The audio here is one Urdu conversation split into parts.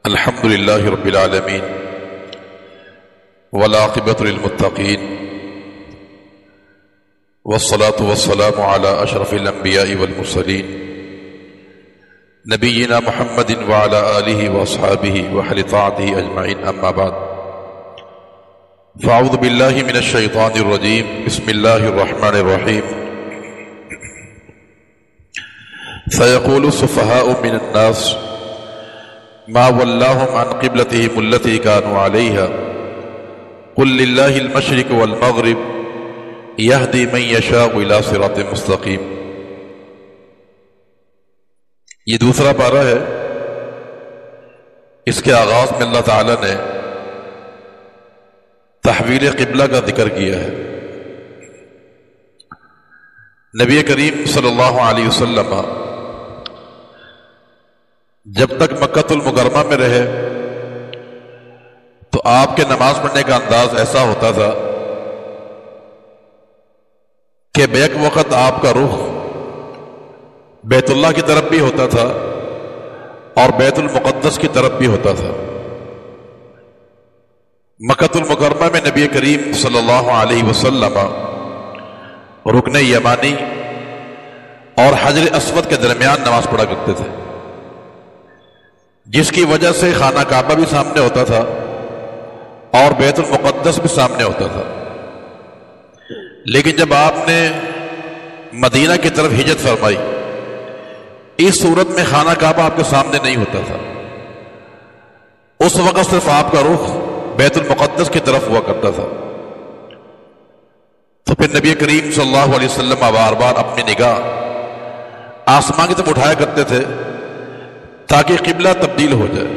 الحمد لله رب العالمين والعاقبة للمتقين والصلاة والسلام على أشرف الأنبياء والمرسلين نبينا محمد وعلى آله وأصحابه وأهل طاعته أجمعين، أما بعد، فأعوذ بالله من الشيطان الرجيم، بسم الله الرحمن الرحيم. سيقول السفهاء من الناس ما ولاهم عن قبلتهم التي كانوا عليها قل لله المشرق والمغرب يهدي من يشاء إلى صراط مستقيم. یہ دوسرا پارہ ہے. اس کے آغاز میں اللہ تعالی نے تحویل قبلہ کا ذکر کیا ہے. نبی کریم صلی اللہ علیہ وسلم جب تک مکۃ المکرمہ میں رہے تو آپ کے نماز پڑھنے کا انداز ایسا ہوتا تھا کہ بیک وقت آپ کا رخ بیت اللہ کی طرف بھی ہوتا تھا اور بیت المقدس کی طرف بھی ہوتا تھا. مکۃ المکرمہ میں نبی کریم صلی اللہ علیہ وسلم رکن یمانی اور حجر اسود کے درمیان نماز پڑھا کرتے تھے، جس کی وجہ سے خانہ کعبہ بھی سامنے ہوتا تھا اور بیت المقدس بھی سامنے ہوتا تھا. لیکن جب آپ نے مدینہ کی طرف ہجرت فرمائی، اس صورت میں خانہ کعبہ آپ کے سامنے نہیں ہوتا تھا. اس وقت صرف آپ کا رخ بیت المقدس کی طرف ہوا کرتا تھا. تو پھر نبی کریم صلی اللہ علیہ وسلم بار بار اپنی نگاہ آسمان کی طرف اٹھایا کرتے تھے تاکہ قبلہ تبدیل ہو جائے.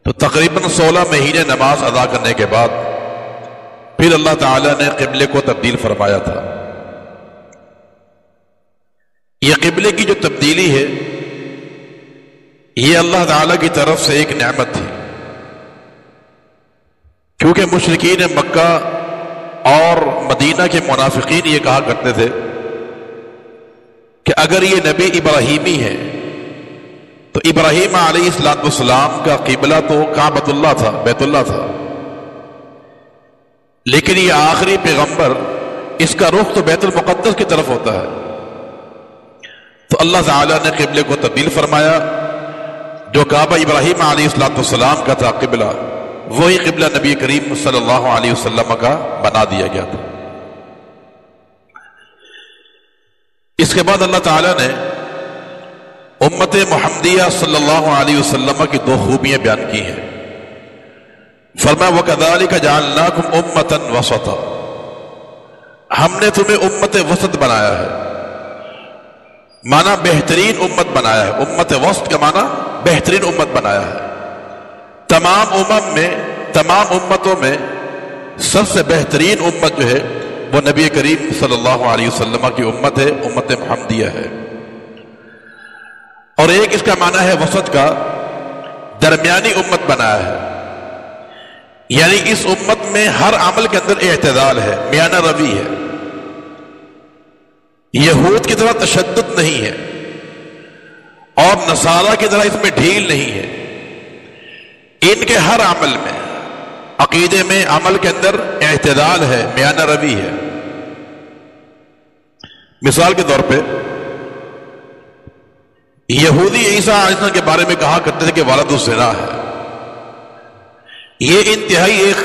تو تقریباً 16 مہینے نماز ادا کرنے کے بعد پھر اللہ تعالیٰ نے قبلے کو تبدیل فرمایا تھا. یہ قبلے کی جو تبدیلی ہے یہ اللہ تعالیٰ کی طرف سے ایک نعمت تھی، کیونکہ مشرکین مکہ اور مدینہ کے منافقین یہ کہا کرتے تھے کہ اگر یہ نبی ابراہیمی ہے تو ابراہیم علیہ السلام کا قبلہ تو کعبۃ اللہ تھا، بیت اللہ تھا، لیکن یہ آخری پیغمبر، اس کا رخ تو بیت المقدس کی طرف ہوتا ہے. تو اللہ تعالیٰ نے قبلے کو تبدیل فرمایا. جو کعبہ ابراہیم علیہ السلام کا تھا قبلہ، وہی قبلہ نبی کریم صلی اللہ علیہ وسلم کا بنا دیا گیا تھا. اس کے بعد اللہ تعالیٰ نے امت محمدیہ صلی اللہ علیہ وسلم کی 2 خوبیاں بیان کی ہیں. فرمایا وَكَذَلِكَ جَعَلْنَاكُمْ أُمَّةً وَسَطًا، ہم نے تمہیں امت وسط بنایا ہے. معنی بہترین امت بنایا ہے. امت وسط کا معنی بہترین امت بنایا ہے. تمام تمام امتوں میں سب سے بہترین امت جو ہے وہ نبی کریم صلی اللہ علیہ وسلم کی امت ہے، امت محمدیہ ہے. اور ایک اس کا معنی ہے وسط کا، درمیانی امت بنایا ہے. یعنی اس امت میں ہر عمل کے اندر اعتدال ہے، میانہ روی ہے. یہود کی طرح تشدد نہیں ہے اور نصارہ کی طرح اس میں ڈھیل نہیں ہے. ان کے ہر عمل میں، عقیدے میں، عمل کے اندر اعتدال ہے، میانہ روی ہے. مثال کے طور پہ یہودی عیسیٰ علیہ السلام کے بارے میں کہا کرتے تھے کہ والد الزنا ہے. یہ انتہائی ایک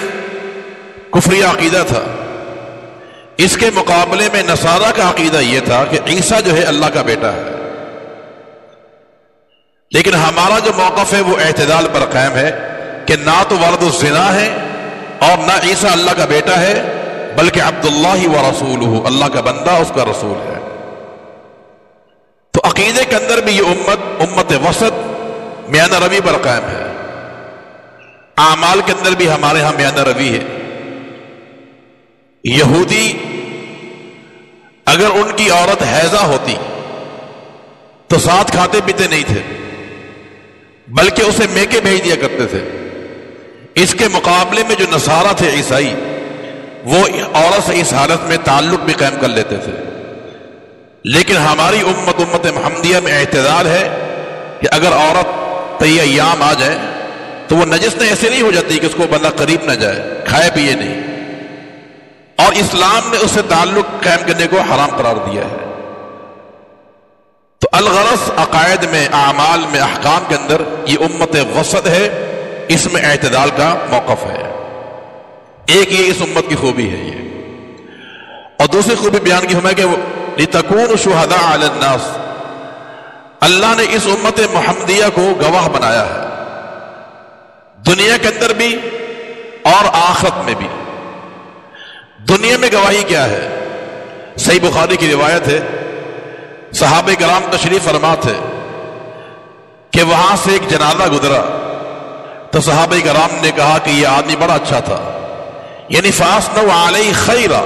کفری عقیدہ تھا. اس کے مقابلے میں نصارہ کا عقیدہ یہ تھا کہ عیسیٰ جو ہے اللہ کا بیٹا ہے. لیکن ہمارا جو موقف ہے وہ اعتدال پر قائم ہے کہ نہ تو والد الزنا ہے اور نہ عیسیٰ اللہ کا بیٹا ہے، بلکہ عبداللہ ورسولہ، اللہ کا بندہ، اس کا رسول ہے. تو عقیدے کے اندر بھی یہ امت وسط میانہ روی پر قائم ہے. اعمال کے اندر بھی ہمارے ہاں میانہ روی ہے. یہودی اگر ان کی عورت حیضہ ہوتی تو ساتھ کھاتے پیتے نہیں تھے، بلکہ اسے میکے بھیج دیا کرتے تھے. اس کے مقابلے میں جو نصارہ تھے عیسائی، وہ عورت سے اس حالت میں تعلق بھی قائم کر لیتے تھے. لیکن ہماری امت محمدیہ میں اعتدال ہے، کہ اگر عورت پہ یہ ایام آ جائے تو وہ نجس نے ایسے نہیں ہو جاتی کہ اس کو بندہ قریب نہ جائے، کھائے پیے نہیں، اور اسلام نے اس سے تعلق قائم کرنے کو حرام قرار دیا ہے۔ تو الغرض عقائد میں، اعمال میں، احکام کے اندر یہ امت وسط ہے، اس میں اعتدال کا موقف ہے۔ ایک یہ اس امت کی خوبی ہے یہ، اور دوسری خوبی بیان کی ہمیں کہ لِتَكُونُوا شُهَدَاءَ عَلَى النَّاسِ، اللہ نے اس امت محمدیہ کو گواہ بنایا ہے، دنیا کے اندر بھی اور آخرت میں بھی۔ دنیا میں گواہی کیا ہے؟ صحیح بخاری کی روایت ہے، صحابہ کرام تشریف فرما تھے کہ وہاں سے ایک جنازہ گزرا تو صحابہ کرام نے کہا کہ یہ آدمی بڑا اچھا تھا، یعنی فَأَثْنَوْا عَلَيْهِ خَيْرًا،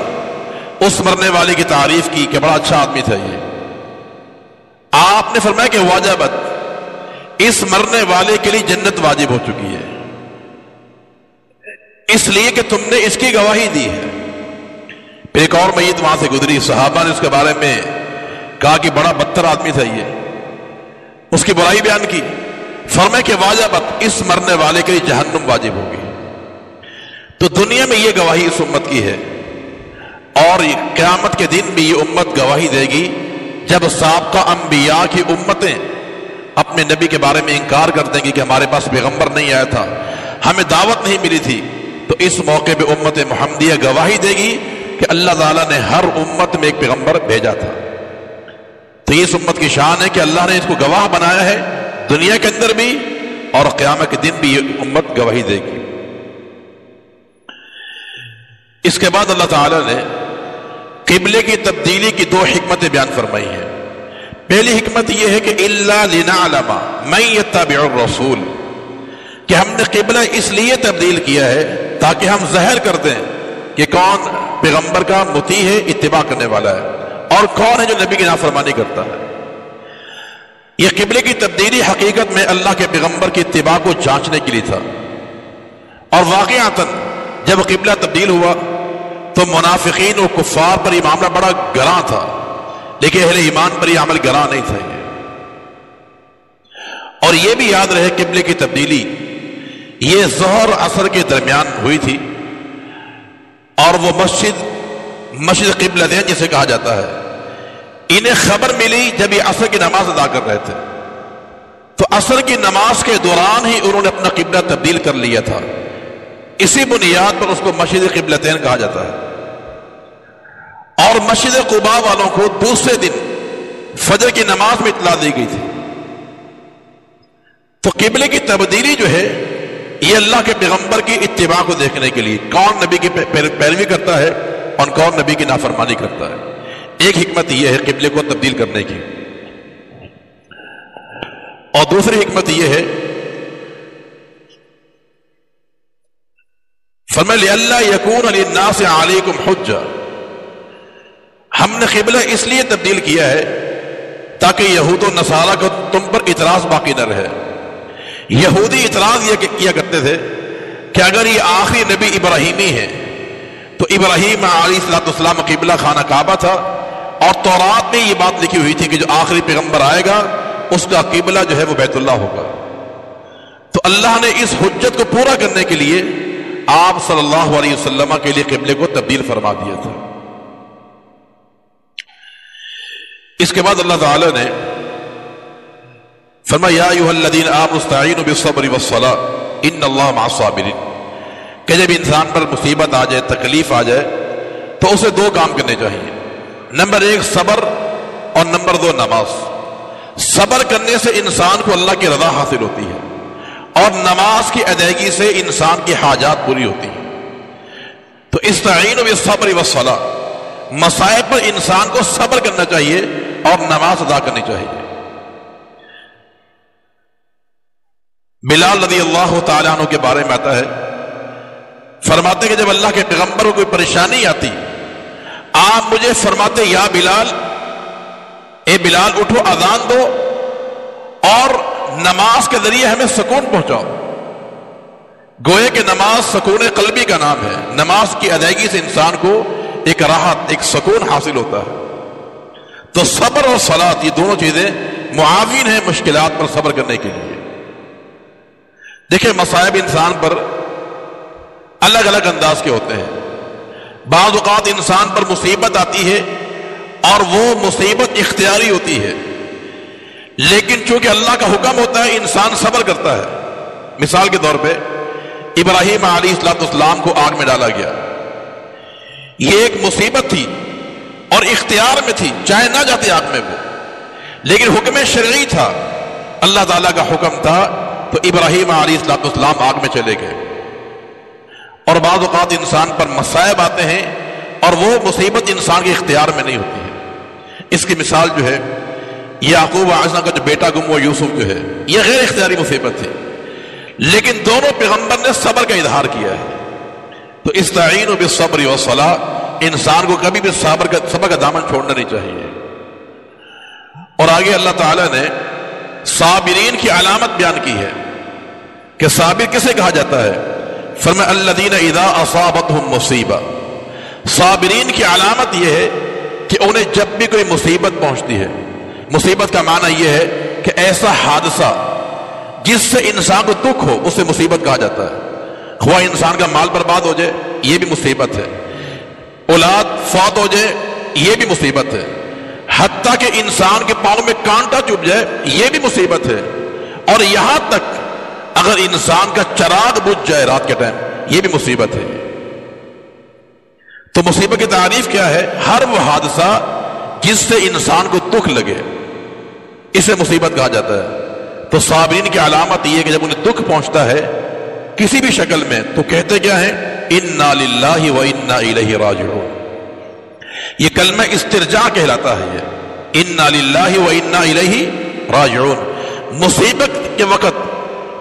اس مرنے والے کی تعریف کی کہ بڑا اچھا آدمی تھا یہ۔ آپ نے فرمایا کہ واجبت، اس مرنے والے کے لیے جنت واجب ہو چکی ہے، اس لیے کہ تم نے اس کی گواہی دی ہے۔ پھر ایک اور میت وہاں سے گزری، صحابہ نے اس کے بارے میں کہا کہ بڑا بدتر آدمی تھا یہ، اس کی برائی بیان کی، فرمایا کہ واجبت، اس مرنے والے کے لیے جہنم واجب ہوگی۔ تو دنیا میں یہ گواہی اس امت کی ہے، اور قیامت کے دن بھی یہ امت گواہی دے گی جب سابقہ انبیاء کی امتیں اپنے نبی کے بارے میں انکار کر دیں گی کہ ہمارے پاس پیغمبر نہیں آیا تھا، ہمیں دعوت نہیں ملی تھی، تو اس موقع پہ امت محمدیہ گواہی دے گی کہ اللہ تعالیٰ نے ہر امت میں ایک پیغمبر بھیجا تھا۔ تو یہ اس امت کی شان ہے کہ اللہ نے اس کو گواہ بنایا ہے دنیا کے اندر بھی، اور قیامت کے دن بھی یہ امت گواہی دے گی۔ اس کے بعد اللہ تعالیٰ نے قبلے کی تبدیلی کی دو حکمتیں بیان فرمائی ہیں۔ پہلی حکمت یہ ہے کہ إِلَّا لِنَعْلَمَ مَن يَتَّبِعُ الرَّسُولَ، کہ ہم نے قبلہ اس لیے تبدیل کیا ہے تاکہ ہم ظاہر کر دیں کہ کون پیغمبر کا مطیع ہے، اتباع کرنے والا ہے، اور کون ہے جو نبی کی نافرمانی کرتا ہے۔ یہ قبلے کی تبدیلی حقیقت میں اللہ کے پیغمبر کی اتباع کو جانچنے کے لیے تھا، اور واقعتاً جب قبلہ تبدیل ہوا تو منافقین و کفار پر یہ معاملہ بڑا گراں تھا، لیکن اہل ایمان پر یہ عمل گراں نہیں تھا یہ۔ اور یہ بھی یاد رہے قبلے کی تبدیلی یہ ظہر عصر کے درمیان ہوئی تھی، اور وہ مسجد قبلتین جسے کہا جاتا ہے، انہیں خبر ملی جب یہ عصر کی نماز ادا کر رہے تھے، تو عصر کی نماز کے دوران ہی انہوں نے اپنا قبلہ تبدیل کر لیا تھا۔ اسی بنیاد پر اس کو مسجد قبلتین کہا جاتا ہے۔ اور مسجد قباء والوں کو دوسرے دن فجر کی نماز میں اطلاع دی گئی تھی۔ تو قبلے کی تبدیلی جو ہے یہ اللہ کے پیغمبر کی اتباع کو دیکھنے کے لیے، کون نبی کی پیروی کرتا ہے اور کون نبی کی نافرمانی کرتا ہے۔ ایک حکمت یہ ہے قبلے کو تبدیل کرنے کی، اور دوسری حکمت یہ ہے فرمایا لِأَلَّا يَكُونَ لِلنَّاسِ عَلَيْكُمْ حُجَّةٌ، ہم نے قبلہ اس لیے تبدیل کیا ہے تاکہ یہود و نصارہ کو تم پر اعتراض باقی نہ رہے۔ یہودی اعتراض یہ کیا کرتے تھے کہ اگر یہ آخری نبی ابراہیمی ہے تو ابراہیم علیہ السلام قبلہ خانہ کعبہ تھا، اور تورات میں یہ بات لکھی ہوئی تھی کہ جو آخری پیغمبر آئے گا اس کا قبلہ جو ہے وہ بیت اللہ ہوگا۔ تو اللہ نے اس حجت کو پورا کرنے کے لیے آپ صلی اللہ علیہ وسلم کے لیے قبلے کو تبدیل فرما دیا تھا۔ اس کے بعد اللہ تعالی نے فرمایا یا ایھا الذین آمنوا استعینوا بالصبر والصلاۃ ان اللہ مع الصابرین، کہ جب انسان پر مصیبت آ جائے، تکلیف آ جائے، تو اسے دو کام کرنے چاہیے، نمبر ایک صبر، اور نمبر دو نماز۔ صبر کرنے سے انسان کو اللہ کی رضا حاصل ہوتی ہے، اور نماز کی ادائیگی سے انسان کی حاجات پوری ہوتی ہیں۔ تو استعینوا بالصبر والصلاۃ، مصائب پر انسان کو صبر کرنا چاہیے اور نماز ادا کرنی چاہیے۔ بلال رضی اللہ تعالیٰ عنہ کے بارے میں آتا ہے، فرماتے کہ جب اللہ کے پیغمبر کو کوئی پریشانی آتی، آپ مجھے فرماتے یا بلال، اے بلال اٹھو اذان دو اور نماز کے ذریعے ہمیں سکون پہنچاؤ۔ گوئے کہ نماز سکون قلبی کا نام ہے، نماز کی ادائیگی سے انسان کو ایک راحت، ایک سکون حاصل ہوتا ہے۔ تو صبر اور صلاۃ یہ دونوں چیزیں معاون ہیں مشکلات پر صبر کرنے کے لیے۔ دیکھیں مصائب انسان پر الگ الگ انداز کے ہوتے ہیں۔ بعض اوقات انسان پر مصیبت آتی ہے اور وہ مصیبت اختیاری ہوتی ہے، لیکن چونکہ اللہ کا حکم ہوتا ہے انسان صبر کرتا ہے۔ مثال کے طور پہ ابراہیم علیہ السلام کو آگ میں ڈالا گیا، یہ ایک مصیبت تھی اور اختیار میں تھی، چاہے نہ جاتے آگ میں وہ، لیکن حکم شرعی تھا، اللہ تعالیٰ کا حکم تھا، تو ابراہیم علیہ السلام آگ میں چلے گئے۔ اور بعض اوقات انسان پر مصائب آتے ہیں اور وہ مصیبت انسان کے اختیار میں نہیں ہوتی ہے۔ اس کی مثال جو ہے یعقوب علیہ السلام کا جو بیٹا گم ہوا یوسف جو ہے، یہ غیر اختیاری مصیبت تھی، لیکن دونوں پیغمبر نے صبر کا اظہار کیا ہے۔ تو استعینوا بالصبر والصلاۃ، انسان کو کبھی بھی صبر کا دامن چھوڑنا نہیں چاہیے۔ اور آگے اللہ تعالیٰ نے صابرین کی علامت بیان کی ہے کہ صابر کسے کہا جاتا ہے؟ فرمایا الذین اذا اصابتهم مصیبہ، صابرین کی علامت یہ ہے کہ انہیں جب بھی کوئی مصیبت پہنچتی ہے، مصیبت کا معنی یہ ہے کہ ایسا حادثہ جس سے انسان کو دکھ ہو اسے مصیبت کہا جاتا ہے۔ خواہ انسان کا مال برباد ہو جائے یہ بھی مصیبت ہے، اولاد فوت ہو جائے یہ بھی مصیبت ہے، حتیٰ کہ انسان کے پاؤں میں کانٹا چبھ جائے یہ بھی مصیبت ہے، اور یہاں تک اگر انسان کا چراغ بجھ جائے رات کے ٹائم یہ بھی مصیبت ہے۔ تو مصیبت کی تعریف کیا ہے؟ ہر وہ حادثہ جس سے انسان کو دکھ لگے اسے مصیبت کہا جاتا ہے۔ تو صابرین کی علامت یہ ہے کہ جب انہیں دکھ پہنچتا ہے کسی بھی شکل میں تو کہتے کیا ہیں؟ انا للہ و انا الیہ راجعون۔ یہ کلمہ استرجاع کہلاتا ہے، یہ انا للہ و انا الیہ راجعون۔ مصیبت کے وقت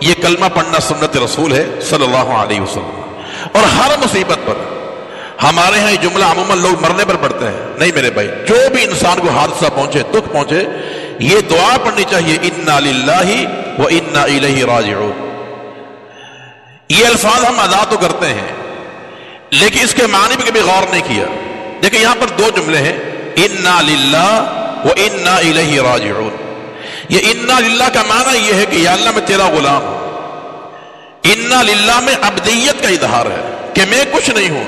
یہ کلمہ پڑھنا سنت رسول ہے صلی اللہ علیہ وسلم۔ اور ہر مصیبت پر، ہمارے ہاں یہ جملہ عموماً لوگ مرنے پر پڑھتے ہیں، نہیں میرے بھائی، جو بھی انسان کو حادثہ پہنچے، دکھ پہنچے، یہ دعا پڑھنی چاہیے انا للہ و انا الیہ راجعون۔ یہ الفاظ ہم ادا تو کرتے ہیں لیکن اس کے معنی پہ کبھی غور نہیں کیا۔ دیکھیں یہاں پر دو جملے ہیں، انا للہ و انا الیہ راجعون۔ یہ انا للہ کا معنی یہ ہے کہ یا اللہ میں تیرا غلام ہوں، انا للہ میں عبدیت کا اظہار ہے کہ میں کچھ نہیں ہوں،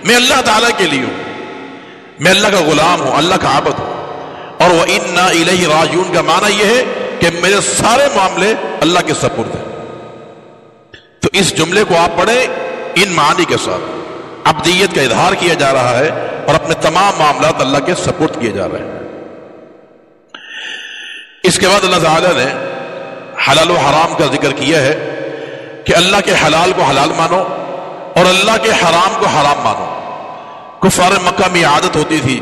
میں اللہ تعالیٰ کے لیے ہوں، میں اللہ کا غلام ہوں، اللہ کا عبد ہوں۔ اور وہ انا الیہ راجعون کا معنی یہ ہے کہ میرے سارے معاملے اللہ کے سپرد ہیں۔ تو اس جملے کو آپ پڑھیں ان معانی کے ساتھ، عبدیت کا اظہار کیا جا رہا ہے اور اپنے تمام معاملات اللہ کے سپرد کیے جا رہے ہیں۔ اس کے بعد اللہ تعالیٰ نے حلال و حرام کا ذکر کیا ہے کہ اللہ کے حلال کو حلال مانو اور اللہ کے حرام کو حرام مانو۔ کفار مکہ میں عادت ہوتی تھی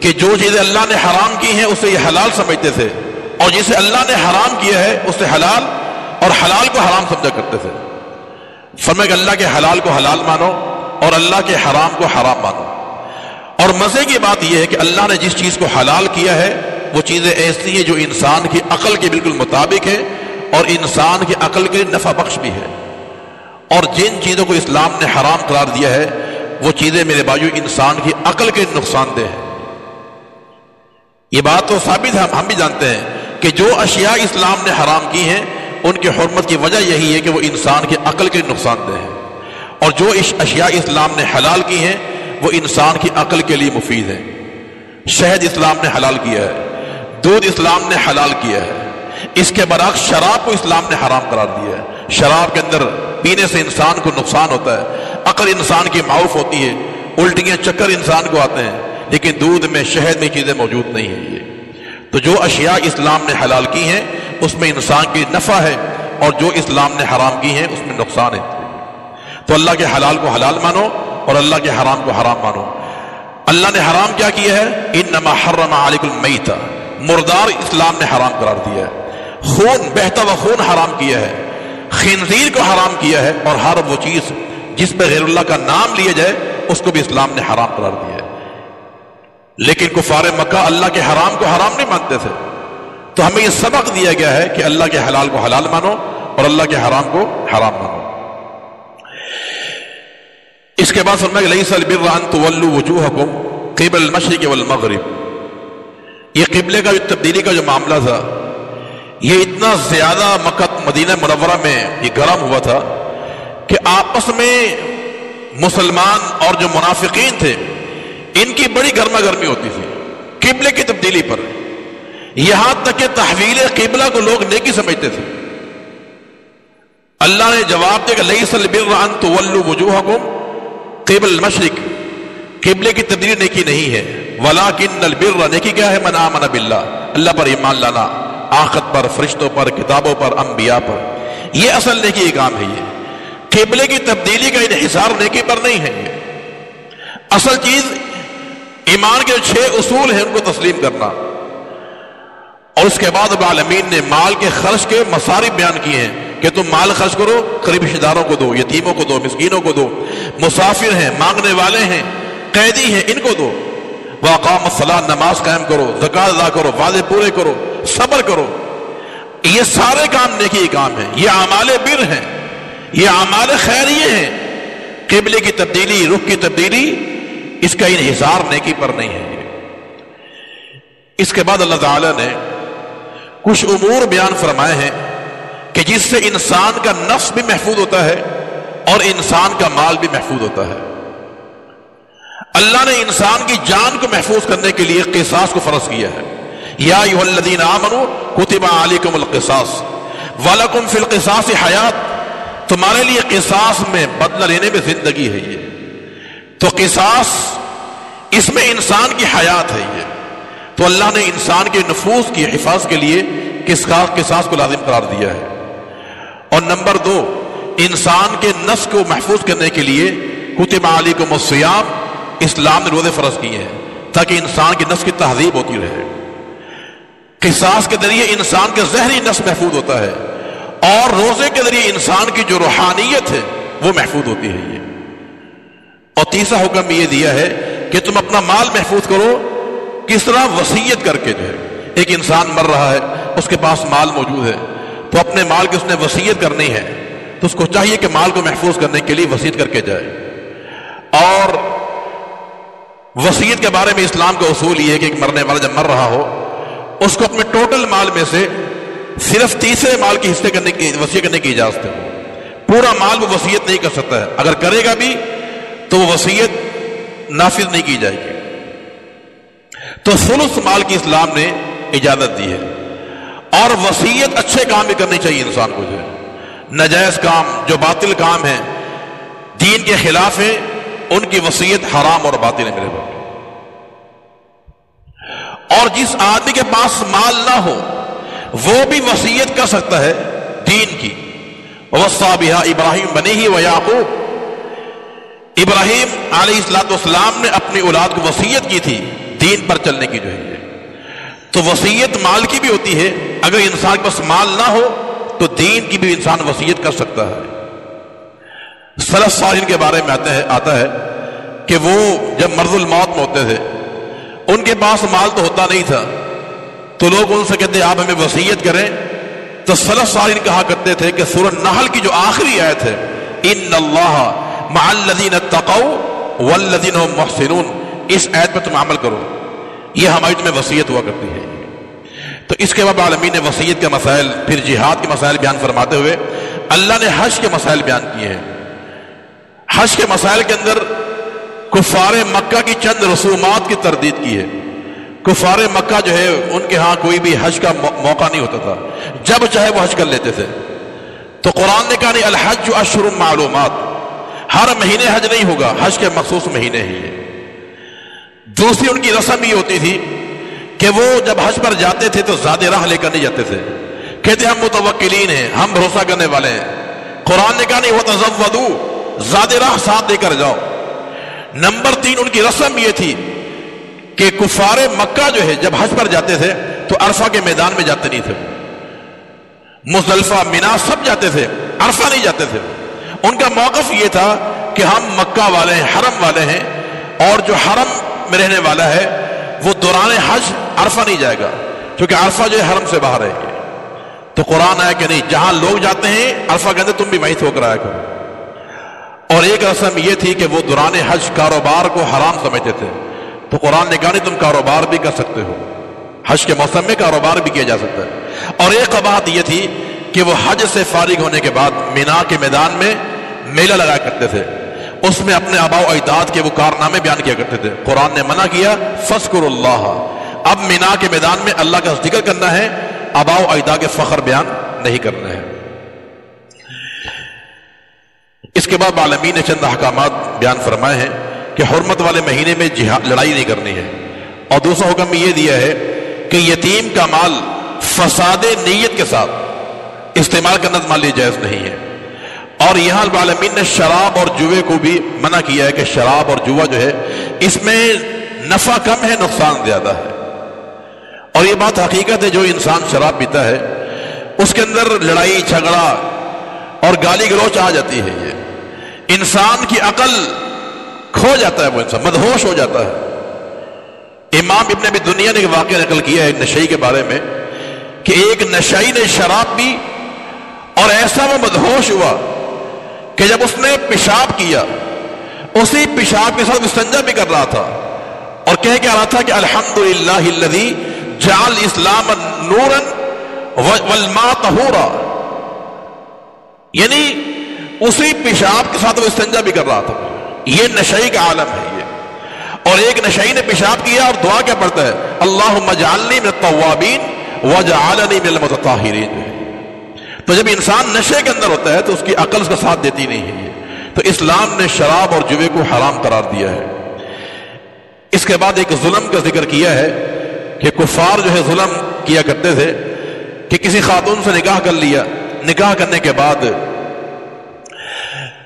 کہ جو چیزیں اللہ نے حرام کی ہیں اسے یہ حلال سمجھتے تھے، اور جسے اللہ نے حرام کیا ہے اسے حلال اور حلال کو حرام سمجھا کرتے تھے۔ فرمایا کہ اللہ کے حلال کو حلال مانو اور اللہ کے حرام کو حرام مانو۔ اور مزے کی بات یہ ہے کہ اللہ نے جس چیز کو حلال کیا ہے وہ چیزیں ایسی ہیں جو انسان کی عقل کے بالکل مطابق ہے اور انسان کی عقل کے لیے نفع بخش بھی ہے، اور جن چیزوں کو اسلام نے حرام قرار دیا ہے وہ چیزیں میرے بھائیو انسان کی عقل کے نقصان دہ ہیں۔ یہ بات تو ثابت ہے، ہم بھی جانتے ہیں کہ جو اشیاء اسلام نے حرام کی ہیں ان کی حرمت کی وجہ یہی ہے کہ وہ انسان کی عقل کے نقصان دہ ہیں، اور جو اشیاء اسلام نے حلال کی ہیں وہ انسان کی عقل کے لیے مفید ہیں۔ شہد اسلام نے حلال کیا ہے، دودھ اسلام نے حلال کیا ہے، اس کے برعکس شراب کو اسلام نے حرام قرار دیا ہے۔ شراب کے اندر پینے سے انسان کو نقصان ہوتا ہے، عقل انسان کی معاف ہوتی ہے، الٹیاں چکر انسان کو آتے ہیں، لیکن دودھ میں شہد میں چیزیں موجود نہیں ہیں۔ یہ تو جو اشیاء اسلام نے حلال کی ہیں اس میں انسان کی نفع ہے، اور جو اسلام نے حرام کی ہیں اس میں نقصان ہے۔ تو اللہ کے حلال کو حلال مانو اور اللہ کے حرام کو حرام مانو۔ اللہ نے حرام کیا کیا ہے؟ انما حرم علیکم المیتۃ، مردار اسلام نے حرام قرار دیا ہے، خون بہتا ہوا خون حرام کیا ہے، خنزیر کو حرام کیا ہے، اور ہر وہ چیز جس پہ غیر اللہ کا نام لیا جائے اس کو بھی اسلام نے حرام قرار دیا ہے۔ لیکن کفار مکہ اللہ کے حرام کو حرام نہیں مانتے تھے، تو ہمیں یہ سبق دیا گیا ہے کہ اللہ کے حلال کو حلال مانو اور اللہ کے حرام کو حرام مانو۔ اس کے بعد فرمایا کہ لیس البر ان تولوا وجوہکم قبل المشرق والمغرب۔ یہ قبلے کا جو تبدیلی کا جو معاملہ تھا یہ اتنا زیادہ مکہ مدینہ منورہ میں یہ گرم ہوا تھا کہ آپس میں مسلمان اور جو منافقین تھے ان کی بڑی گرما گرمی ہوتی تھی قبلے کی تبدیلی پر، یہاں تک کہ تحویل قبلہ کو لوگ نیکی سمجھتے تھے۔ اللہ نے جواب دیا کہ لیس البر ان تولوا وجوہکم قبل المشرق، قبلے کی تبدیلی نیکی نہیں ہے، ولکن البر، نیکی کیا ہے؟ من آمن باللہ، اللہ پر ایمان لانا، آخرت پر، فرشتوں پر، کتابوں پر، انبیاء پر، یہ اصل نیکی کا کام ہے۔ یہ قبلے کی تبدیلی کا انحصار نیکی پر نہیں ہے۔ یہ اصل چیز ایمان کے 6 اصول ہیں ان کو تسلیم کرنا، اور اس کے بعد رب العالمین نے مال کے خرچ کے مصارف بیان کیے ہیں کہ تم مال خرچ کرو، قریبی رشتہ داروں کو دو، یتیموں کو دو، مسکینوں کو دو، مسافر ہیں، مانگنے والے ہیں، قیدی ہیں، ان کو دو۔ وَأَقَامَ الصَّلَاةَ، نماز قائم کرو، زکوٰۃ ادا کرو، وعدے پورے کرو، صبر کرو۔ یہ سارے کام نیکی کام ہیں، یہ اعمال بر ہیں، یہ اعمال خیریہ ہیں۔ قبلے کی تبدیلی، رخ کی تبدیلی، اس کا انحصار نیکی پر نہیں ہے۔ اس کے بعد اللہ تعالی نے کچھ امور بیان فرمائے ہیں کہ جس سے انسان کا نفس بھی محفوظ ہوتا ہے اور انسان کا مال بھی محفوظ ہوتا ہے۔ اللہ نے انسان کی جان کو محفوظ کرنے کے لیے قصاص کو فرض کیا ہے۔ یا ایھا الذین آمنوا کتب علیکم القصاص ولکم فی القصاص حیات، تمہارے لیے قصاص میں بدلہ لینے میں زندگی ہے۔ یہ تو قصاص، اس میں انسان کی حیات ہے۔ یہ تو اللہ نے انسان کے نفوس کی حفاظت کے لیے قصاص کو لازم قرار دیا ہے۔ اور نمبر 2، انسان کے نفس کو محفوظ کرنے کے لیے کتب علیکم الصیام، اسلام نے روزے فرض کیے ہیں تاکہ انسان کے نفس کی تہذیب ہوتی رہے۔ قصاص کے ذریعے انسان کا ظاہری نفس محفوظ ہوتا ہے، اور روزے کے ذریعے انسان کی جو روحانیت ہے وہ محفوظ ہوتی ہے۔ یہ اور تیسرا حکم یہ دیا ہے کہ تم اپنا مال محفوظ کرو۔ کس طرح؟ وصیت کر کے جو ہے، ایک انسان مر رہا ہے، اس کے پاس مال موجود ہے، تو اپنے مال کی اس نے وصیت کرنی ہے، تو اس کو چاہیے کہ مال کو محفوظ کرنے کے لیے وصیت کر کے جائے۔ اور وصیت کے بارے میں اسلام کا اصول یہ ہے کہ ایک مرنے والا جب مر رہا ہو، اس کو اپنے ٹوٹل مال میں سے صرف تیسرے مال کی حصے کرنے کی وصیت کرنے کی اجازت ہے۔ پورا مال وہ وصیت نہیں کر سکتا ہے، اگر کرے گا بھی تو وہ وصیت نافذ نہیں کی جائے گی۔ تو ثلث مال کی اسلام نے اجازت دی ہے۔ اور وصیت اچھے کام بھی کرنی چاہیے انسان کو، جو ہے ناجائز کام، جو باطل کام ہیں، دین کے خلاف ہیں، ان کی وصیت حرام اور باطل ہے میرے بھائی۔ اور جس آدمی کے پاس مال نہ ہو وہ بھی وصیت کر سکتا ہے دین کی۔ وصى بها ابراہیم بنیہ ویعقوب، ابراہیم علیہ السلام نے اپنی اولاد کو وصیت کی تھی دین پر چلنے کی، جو ہے تو وصیت مال کی بھی ہوتی ہے۔ اگر انسان کے پاس مال نہ ہو تو دین کی بھی انسان وصیت کر سکتا ہے۔ سلف صالحین کے بارے میں آتا ہے کہ وہ جب مرض الموت میں ہوتے تھے، ان کے پاس مال تو ہوتا نہیں تھا، تو لوگ ان سے کہتے آپ ہمیں وصیت کریں، تو سلف صالحین کہا کرتے تھے کہ سورہ نحل کی جو آخری آیت ہے، ان اللہ مع الذین اتقوا والذین هم محسنون، اس آیت پر تم عمل کرو، یہ ہماری تمہیں وصیت ہوا کرتی ہے۔ تو اس کے بعد عالمین نے وصیت کے مسائل، پھر جہاد کے مسائل بیان فرماتے ہوئے اللہ نے حج کے مسائل بیان کیے ہیں۔ حج کے مسائل کے اندر کفار مکہ کی چند رسومات کی تردید کی ہے۔ کفار مکہ جو ہے ان کے ہاں کوئی بھی حج کا موقع نہیں ہوتا تھا، جب چاہے وہ حج کر لیتے تھے۔ تو قرآن نے کہا نہیں الحج اشہر معلومات، ہر مہینے حج نہیں ہوگا، حج کے مخصوص مہینے ہی ہیں۔ دوسری ان کی رسم یہ ہوتی تھی کہ وہ جب حج پر جاتے تھے تو زیادہ راہ لے کر نہیں جاتے تھے، کہتے ہم متوکلین ہیں، ہم بھروسہ کرنے والے ہیں۔ قرآن نے کہا نہیں وتزودوا، زیادہ راہ ساتھ لے کر جاؤ۔ نمبر 3 ان کی رسم یہ تھی کہ کفار مکہ جو ہے جب حج پر جاتے تھے تو عرفہ کے میدان میں جاتے نہیں تھے، مزدلفہ مینا سب جاتے تھے، عرفہ نہیں جاتے تھے۔ ان کا موقف یہ تھا کہ ہم مکہ والے ہیں، حرم والے ہیں، اور جو حرم میں رہنے والا ہے وہ دوران حج عرفہ نہیں جائے گا، کیونکہ عرفہ جو ہے حرم سے باہر ہے۔ تو قرآن آیا کہ نہیں، جہاں لوگ جاتے ہیں عرفہ کے اندر تم بھی وہیں ہو کر آیا کرو۔ اور ایک رسم یہ تھی کہ وہ دوران حج کاروبار کو حرام سمجھتے تھے، تو قرآن نے کہا نہیں تم کاروبار بھی کر سکتے ہو، حج کے موسم میں کاروبار بھی کیا جا سکتا ہے۔ اور ایک قباحت یہ تھی کہ وہ حج سے فارغ ہونے کے بعد مینا کے میدان میں میلہ لگایا کرتے تھے، اس میں اپنے آباء و اجداد کے وہ کارنامے بیان کیا کرتے تھے۔ قرآن نے منع کیا فاذکروا اللہ، اب مینا کے میدان میں اللہ کا ذکر کرنا ہے، آباء و اجداد کے فخر بیان نہیں کرنا ہے۔ اس کے بعد عالمین نے چند احکامات بیان فرمائے ہیں کہ حرمت والے مہینے میں لڑائی نہیں کرنی ہے، اور دوسرا حکم یہ دیا ہے کہ یتیم کا مال فساد نیت کے ساتھ استعمال کرنا مال جائز نہیں ہے۔ اور یہاں العالمین نے شراب اور جوے کو بھی منع کیا ہے کہ شراب اور جوا جو ہے اس میں نفع کم ہے، نقصان زیادہ ہے۔ اور یہ بات حقیقت ہے، جو انسان شراب پیتا ہے اس کے اندر لڑائی جھگڑا اور گالی گلوچ آ جاتی ہے، یہ انسان کی عقل کھو جاتا ہے، وہ انسان مدہوش ہو جاتا ہے۔ امام ابن ابی دنیا نے ایک واقعہ نقل کیا ہے نشئی کے بارے میں کہ ایک نشئی نے شراب پی اور ایسا وہ مدہوش ہوا کہ جب اس نے پیشاب کیا اسی پیشاب کے ساتھ استنجا بھی کر رہا تھا اور کہہ کے آ رہا تھا کہ الحمدللہ الذی جعل اسلام نورا والماء طہورا، یعنی اسی پیشاب کے ساتھ وہ استنجا بھی کر رہا تھا۔ یہ نشئی کا عالم ہے یہ۔ اور ایک نشئی نے پیشاب کیا اور دعا کیا پڑھتا ہے، اللہم اجعلنی من التوابین وجعلنی من المتطہرین۔ تو جب انسان نشے کے اندر ہوتا ہے تو اس کی عقل اس کا ساتھ دیتی نہیں ہے، تو اسلام نے شراب اور جوے کو حرام قرار دیا ہے۔ اس کے بعد ایک ظلم کا ذکر کیا ہے کہ کفار جو ہے ظلم کیا کرتے تھے کہ کسی خاتون سے نکاح کر لیا، نکاح کرنے کے بعد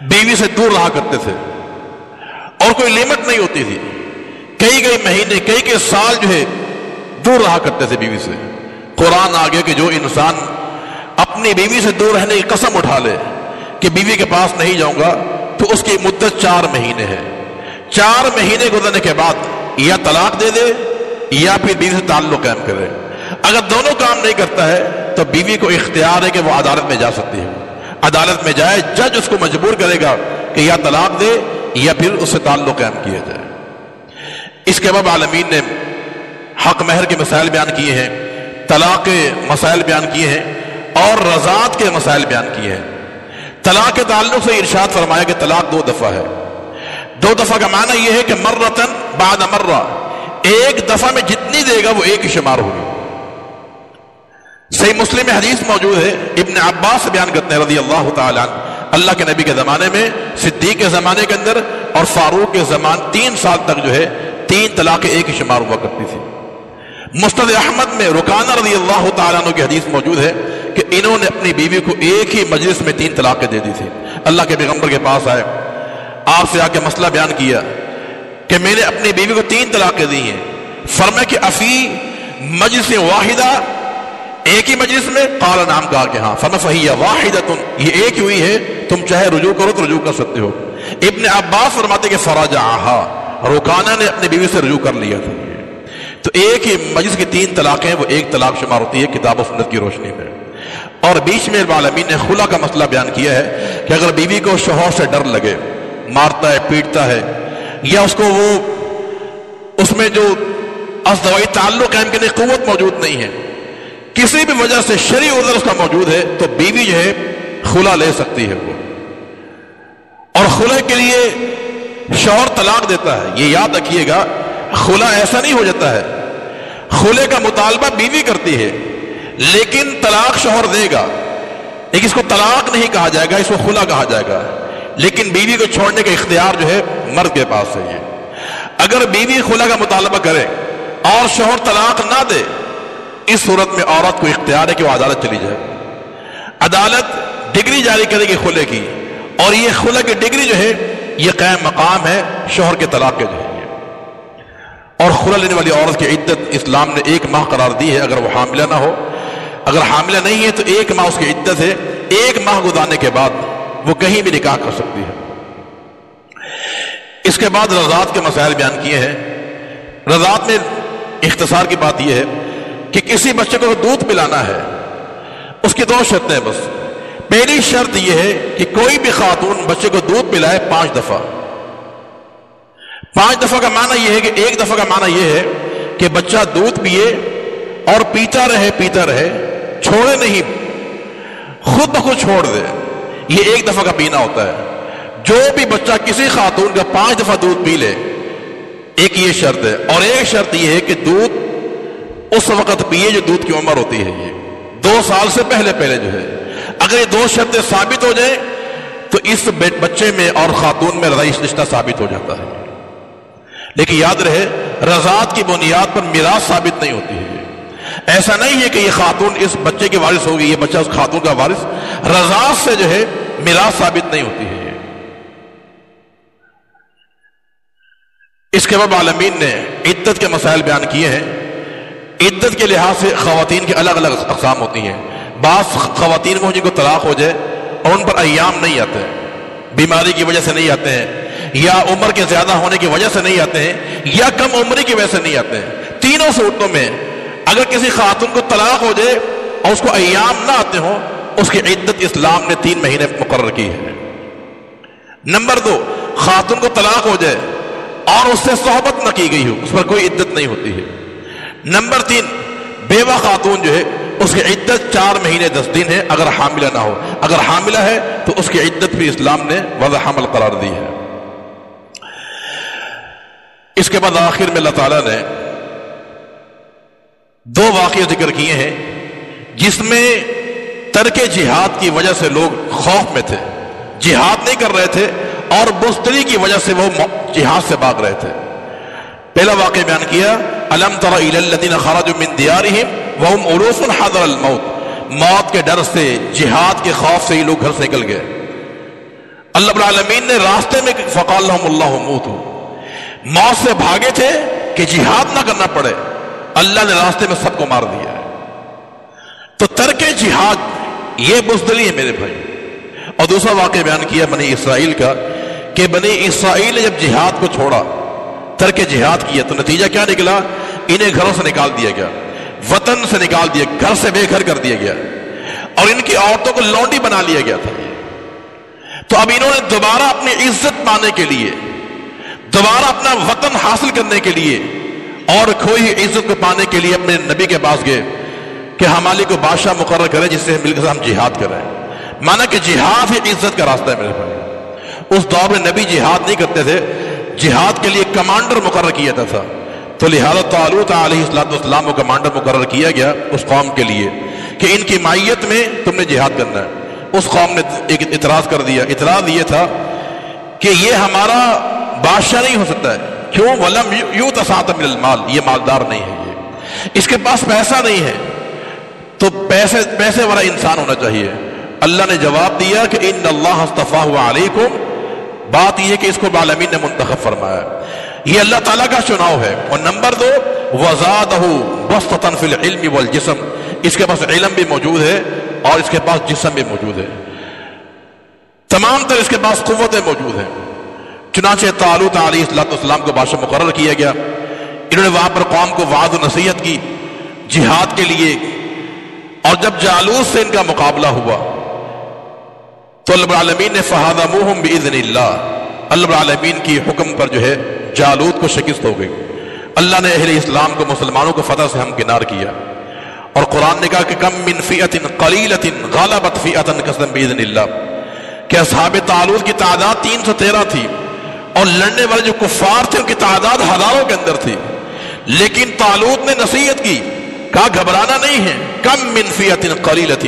بیوی سے دور رہا کرتے تھے اور کوئی لمٹ نہیں ہوتی تھی، کئی مہینے کئی سال جو ہے دور رہا کرتے تھے بیوی سے۔ قرآن آگے کہ جو انسان اپنی بیوی سے دور رہنے کی قسم اٹھا لے کہ بیوی کے پاس نہیں جاؤں گا تو اس کی مدت 4 مہینے ہے، 4 مہینے گزرنے کے بعد یا طلاق دے دے یا پھر بیوی سے تعلق قائم کرے۔ اگر دونوں کام نہیں کرتا ہے تو بیوی کو اختیار ہے کہ وہ عدالت میں جا سکتی ہے، عدالت میں جائے، جج اس کو مجبور کرے گا کہ یا طلاق دے یا پھر اس سے تعلق قائم کیا جائے۔ اس کے بعد عالمین نے حق مہر کے مسائل بیان کیے ہیں، طلاق کے مسائل بیان کیے ہیں اور رضاعت کے مسائل بیان کیے ہیں۔ طلاق کے تعلق سے ارشاد فرمایا کہ طلاق 2 دفعہ ہے۔ 2 دفعہ کا معنی یہ ہے کہ مرتن بعد مرہ، ایک دفعہ میں جتنی دے گا وہ ایک ہی شمار ہوگی۔ صحیح مسلم میں حدیث موجود ہے، ابن عباس بیان کرتے ہیں رضی اللہ تعالیٰ عنہ، اللہ کے نبی کے زمانے میں، صدیق کے زمانے کے اندر اور فاروق کے زمان 3 سال تک جو ہے 3 طلاقیں ایک ہی شمار ہوا کرتی تھی۔ مسند احمد میں رکانہ رضی اللہ تعالیٰ عنہ کی حدیث موجود ہے کہ انہوں نے اپنی بیوی کو ایک ہی مجلس میں 3 طلاقیں دے دی تھی۔ اللہ کے پیغمبر کے پاس آئے، آپ سے آ کے مسئلہ بیان کیا کہ میں نے اپنی بیوی کو 3 طلاقیں دی ہیں۔ فرمایا کہ افی مجلس واحدہ، ایک ہی مجلس میں؟ قال نعم، کہا کہ ہاں۔ فرمایا فہی واحدۃ، یہ ایک ہوئی ہے، تم چاہے رجوع کرو تو رجوع کر سکتے ہو۔ ابن عباس فرماتے کہ فرجعہا، رکانہ نے اپنی بیوی سے رجوع کر لیا تھا۔ تو ایک ہی مجلس کی 3 طلاقیں وہ ایک طلاق شمار ہوتی ہے کتاب و سنت کی روشنی میں۔ اور بیچ میں العالمین نے خلا کا مسئلہ بیان کیا ہے کہ اگر بیوی کو شوہر سے ڈر لگے، مارتا ہے، پیٹتا ہے، یا اس کو وہ اس میں جو ازدواجی تعلق قائم کرنے کی قوت موجود نہیں ہے، کسی بھی وجہ سے شرعی عذر اس کا موجود ہے، تو بیوی جو ہے خلا لے سکتی ہے وہ۔ اور خلا کے لیے شوہر طلاق دیتا ہے، یہ یاد رکھیے گا، خلا ایسا نہیں ہو جاتا ہے، خلے کا مطالبہ بیوی کرتی ہے لیکن طلاق شوہر دے گا، لیکن اس کو طلاق نہیں کہا جائے گا، اس کو خلا کہا جائے گا۔ لیکن بیوی کو چھوڑنے کا اختیار جو ہے مرد کے پاس ہے۔ یہ اگر بیوی خلا کا مطالبہ کرے اور شوہر طلاق نہ دے، اس صورت میں عورت کو اختیار ہے کہ وہ عدالت چلی جائے، عدالت ڈگری جاری کرے گی خلے کی، اور یہ خلا کی ڈگری جو ہے یہ قائم مقام ہے شوہر کے طلاق کے جو ہے۔ اور خلا لینے والی عورت کی عدت اسلام نے 1 ماہ قرار دی ہے اگر وہ حاملہ نہ ہو، اگر حاملہ نہیں ہے تو 1 ماہ اس کی عدت ہے، 1 ماہ گزارنے کے بعد وہ کہیں بھی نکاح کر سکتی ہے۔ اس کے بعد رضاعت کے مسائل بیان کیے ہیں۔ رضاعت میں اختصار کی بات یہ ہے کہ کسی بچے کو دودھ پلانا ہے، اس کی 2 شرطیں بس۔ پہلی شرط یہ ہے کہ کوئی بھی خاتون بچے کو دودھ پلائے 5 دفعہ۔ 5 دفعہ کا معنی یہ ہے کہ 1 دفعہ کا معنی یہ ہے کہ بچہ دودھ پیے اور پیتا رہے چھوڑے نہیں، خود بخود چھوڑ دے، یہ ایک دفعہ کا پینا ہوتا ہے۔ جو بھی بچہ کسی خاتون کا 5 دفعہ دودھ پی لے، ایک یہ شرط ہے، اور ایک شرط یہ ہے کہ دودھ اس وقت پیے جو دودھ کی عمر ہوتی ہے، یہ 2 سال سے پہلے جو ہے۔ اگر یہ 2 شرطیں ثابت ہو جائیں تو اس بچے میں اور خاتون میں رضاعی رشتہ ثابت ہو جاتا ہے۔ لیکن یاد رہے، رضاعت کی بنیاد پر میراث ثابت نہیں ہوتی ہے۔ ایسا نہیں ہے کہ یہ خاتون اس بچے کے وارث ہوگی، یہ بچہ اس خاتون کا وارث، رضاعت سے جو ہے میراث ثابت نہیں ہوتی ہے۔ اس کے بعد عالمین نے عدت کے مسائل بیان کیے ہیں۔ عدت کے لحاظ سے خواتین کے الگ الگ اقسام ہوتی ہیں۔ بعض خواتین کو جن کو طلاق ہو جائے اور ان پر ایام نہیں آتے ہیں، بیماری کی وجہ سے نہیں آتے ہیں، یا عمر کے زیادہ ہونے کی وجہ سے نہیں آتے ہیں، یا کم عمری کی وجہ سے نہیں آتے ہیں، تینوں صورتوں میں اگر کسی خاتون کو طلاق ہو جائے اور اس کو ایام نہ آتے ہوں، اس کی عدت اسلام نے 3 مہینے مقرر کی ہے۔ نمبر 2، خاتون کو طلاق ہو جائے اور اس سے صحبت نہ کی گئی ہو، اس پر کوئی عدت نہیں ہوتی ہے۔ نمبر 3، بیوہ خاتون جو ہے اس کی عدت 4 مہینے 10 دن ہے اگر حاملہ نہ ہو، اگر حاملہ ہے تو اس کی عدت بھی اسلام نے وضع حمل قرار دی ہے۔ اس کے بعد آخر میں اللہ تعالیٰ نے 2 واقعے ذکر کیے ہیں جس میں ترک جہاد کی وجہ سے لوگ خوف میں تھے، جہاد نہیں کر رہے تھے اور بزدلی کی وجہ سے وہ جہاد سے بھاگ رہے تھے۔ پہلا واقعہ بیان کیا، الم تر الی الذین خرجوا من دیارہم وهم الوف حذر الموت، موت کے ڈر سے، جہاد کے خوف سے یہ لوگ گھر سے نکل گئے۔ اللہ رب العالمین نے راستے میں فقال لهم اللہ موتوا، موت سے بھاگے تھے کہ جہاد نہ کرنا پڑے، اللہ نے راستے میں سب کو مار دیا ہے۔ تو ترک جہاد یہ بزدلی ہے میرے بھائی۔ اور دوسرا واقعہ بیان کیا بنی اسرائیل کا کہ بنی اسرائیل نے جب جہاد کو چھوڑا، ترک جہاد کیا، تو نتیجہ کیا نکلا؟ انہیں گھروں سے نکال دیا گیا، وطن سے نکال دیا، گھر سے بے گھر کر دیا گیا، اور ان کی عورتوں کو لونڈی بنا لیا گیا تھا۔ تو اب انہوں نے دوبارہ اپنی عزت پانے کے لیے، دوبارہ اپنا وطن حاصل کرنے کے لیے اور کھوئی عزت کو پانے کے لیے اپنے نبی کے پاس گئے کہ ہمارے کو بادشاہ مقرر کرے جس سے مل کر ہم جہاد کریں۔ مانا کہ جہاد ہی عزت کا راستہ ہے میرے بھائی۔ اس دور میں نبی جہاد نہیں کرتے تھے، جہاد کے لیے کمانڈر مقرر کیا جاتا تھا، تو لہذا طالوت علیہ السلام کو کمانڈر مقرر کیا گیا اس قوم کے لیے کہ ان کی معیت میں تم نے جہاد کرنا ہے۔ اس قوم نے ایک اعتراض کر دیا، اعتراض یہ تھا کہ یہ ہمارا بادشاہ نہیں ہو سکتا ہے، کیوں؟ وَلَمْ يُؤْتَ سَعَةً مِنَ الْمَالِ، یہ مالدار نہیں ہے، یہ اس کے پاس پیسہ نہیں ہے، تو پیسے والا انسان ہونا چاہیے۔ اللہ نے جواب دیا کہ ان اللہ اصطفاہ علیکم، بات یہ کہ اس کو عالمین نے منتخب فرمایا، یہ اللہ تعالیٰ کا چناؤ ہے۔ اور نمبر 2، وَزَادَهُ بَسْطَةً فِي الْعِلْمِ وَالْجِسْمِ، اس کے پاس علم بھی موجود ہے اور اس کے پاس جسم بھی موجود ہے، تمام تر اس کے پاس قوتیں موجود ہیں۔ چنانچہ طالوت علیہ السلام کو بادشاہ مقرر کیا گیا۔ انہوں نے وہاں پر قوم کو وعظ و نصیحت کی جہاد کے لیے، اور جب جالوت سے ان کا مقابلہ ہوا تو اللہ العالمین نے فہزموہم بإذن اللہ، اللہ العالمین کی حکم پر جو ہے جالوت کو شکست ہو گئی۔ اللہ نے اہل اسلام کو، مسلمانوں کو فتح سے ہمکنار کیا، اور قرآن نے کہا کہ کم من فئۃ قلیلۃ غلبت فئۃ کثیرۃ بإذن اللہ، کہ اصحاب طالوت کی تعداد 313 تھی اور لڑنے والے جو کفار تھے ان کی تعداد ہزاروں کے اندر تھی، لیکن طالوت نے نصیحت کی، کہا گھبرانا نہیں ہے، کم من فئۃ قلیلۃ،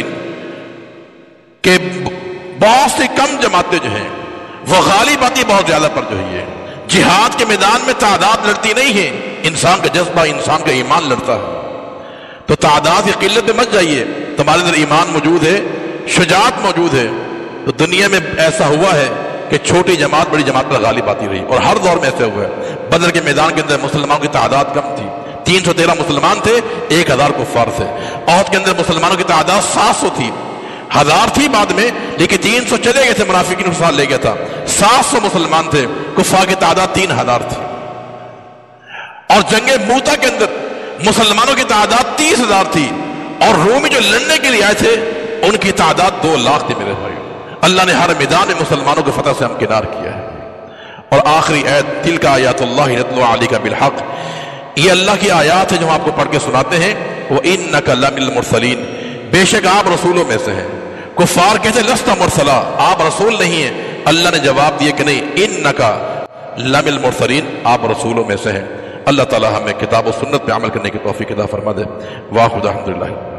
کہ بہت سی کم جماعتیں جو ہیں وہ غالب آتی بہت زیادہ پر جو ہے۔ جہاد کے میدان میں تعداد لڑتی نہیں ہے، انسان کا جذبہ، انسان کا ایمان لڑتا ہے۔ تو تعداد کی قلت میں مت جائیے، تمہارے اندر ایمان موجود ہے، شجاعت موجود ہے۔ تو دنیا میں ایسا ہوا ہے کہ چھوٹی جماعت بڑی جماعت پر غالب آتی رہی، اور ہر دور میں ایسے ہوا ہے۔ بدر کے میدان کے اندر مسلمانوں کی تعداد کم تھی، 313 مسلمان تھے، 1000 کفار تھے۔ احد کے اندر مسلمانوں کی تعداد 700 تھی، 1000 تھی بعد میں، لیکن 300 چلے گئے تھے، منافقین کو ساتھ لے گیا تھا، 700 مسلمان تھے، کفار کی تعداد 3000 تھی۔ اور جنگ موتا کے اندر مسلمانوں کی تعداد 30,000 تھی، اور رومی جو لڑنے کے لیے آئے تھے ان کی تعداد 2 لاکھ تھی میرے بھائی۔ اللہ نے ہر میدان میں مسلمانوں کو فتح سے ہمکنار کیا ہے۔ اور آخری آیت، تلک آیات اللہ نتلو علیک بالحق، یہ اللہ کی آیات ہے جو ہم آپ کو پڑھ کے سناتے ہیں۔ وَإِنَّكَ لَمِنَ الْمُرْسَلِينَ، بے شک آپ رسولوں میں سے ہیں۔ کفار کہتے لست مرسلا، آپ رسول نہیں ہیں۔ اللہ نے جواب دیا کہ نہیں، انکا لمن المرسلین، آپ رسولوں میں سے ہیں۔ اللہ تعالی ہمیں کتاب و سنت پہ عمل کرنے کی توفیق عطا فرما دے۔ واخر الحمدللہ۔